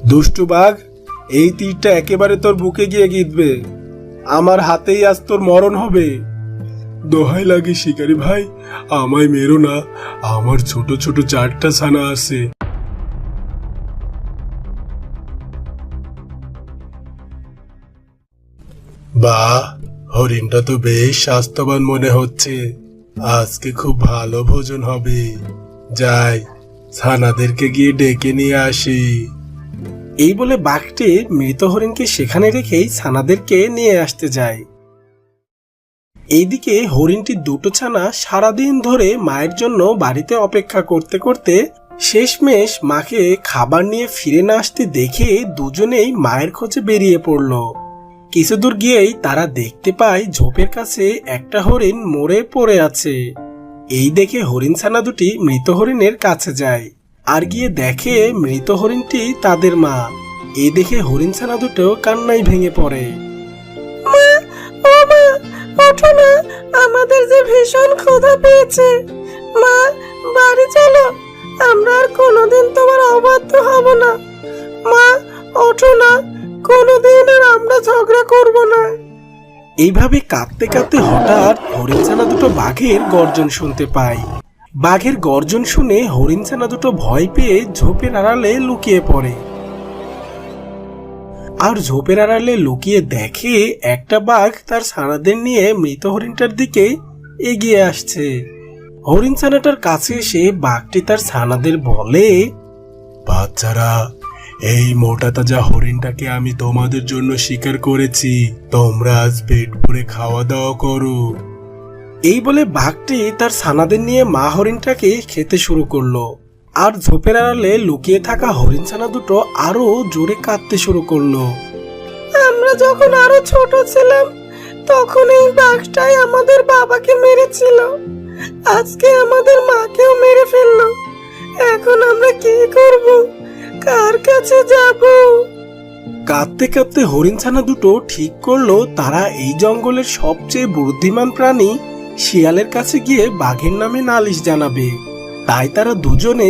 দুষ্টু বাঘ, এই তীরটা একেবারে তোর বুকে গিয়ে গিঁথবে। আমার হাতেই আজ তোর মরণ হবে। দোহাই লাগে শিকারি ভাই, আমায় মেরো না, আমার ছোট ছোট 4টা ছানা আছে। বাহ, হরিণটা তো বেশ স্বাস্থ্যবান মনে হচ্ছে। আজকে খুব ভালো ভোজন হবে। যাই, ছানাদেরকে গিয়ে ডেকে নিয়ে আসি। এই বলে বাঘটি মৃত হরিণকে সেখানে রেখেই ছানাদেরকে নিয়ে আসতে যায়। এইদিকে হরিণটি 2টো ছানা সারাদিন ধরে মায়ের জন্য বাড়িতে অপেক্ষা করতে করতে শেষমেশ মাকে খাবার নিয়ে ফিরে না আসতে দেখে দুজনেই মায়ের খোঁজে বেরিয়ে পড়ল। কিছু দূর গিয়েই তারা দেখতে পায় ঝোপের কাছে একটা হরিণ মরে পড়ে আছে। এই দেখে হরিণ ছানা দুটি মৃত হরিণের কাছে যায় আর গিয়ে দেখে মৃত হরিণটি তাদের মা। এই দেখে হরিণ ছানা দুটো কান্নায় ভেঙে পড়ে। মা, ও মা, ওঠো না, আমাদের যে ভীষণ ক্ষুধা পেয়েছে। মা, বাড়ি চলো, আমরা আর কোনোদিন তোমার অবাধ্য হব না। মা, ওঠো না, কোনোদিন আর আমরা ঝগড়া করব না। এইভাবে কাঁদতে কাঁদতে হঠাৎ হরিণ ছানা দুটো বাঘের গর্জন শুনতে পায়। বাঘের গর্জন শুনে হরিণ ছানা দুটো ভয় পেয়ে ঝোপের আড়ালে লুকিয়ে পড়ে। আর ঝোপের আড়ালে লুকিয়ে দেখে একটা বাঘ তার ছানাদের নিয়ে মৃত হরিণটার দিকে এগিয়ে আসছে। হরিণ ছানাটার কাছে এসে বাঘটি তার ছানাদের বলে, বাচ্চারা, এই মোটা তাজা হরিণটাকে আমি তোমাদের জন্য শিকার করেছি, তোমরা আজ পেট ভরে খাওয়া দাওয়া করো। এই বলে বাঘটি তার ছানাদের নিয়ে মা হরিণটাকে খেতে শুরু করলো। আর ঝোপের আড়ালে লুকিয়ে থাকা হরিণ ছানা দুটো আরো জোরে কাঁদতে শুরু করলো। আমরা যখন আরো ছোট ছিলাম তখন এই বাঘটাই আমাদের বাবাকে মেরেছিল, আজকে আমাদের মাকেও মেরে ফেললো। এখন আমরা কি করব, কার কাছে যাব? কাঁদতে কাঁদতে হরিণ ছানা দুটো ঠিক করলো তারা এই জঙ্গলের সবচেয়ে বুদ্ধিমান প্রাণী শিয়ালের কাছে গিয়ে বাঘের নামে নালিশ জানাবে। তাই তারা দুজনে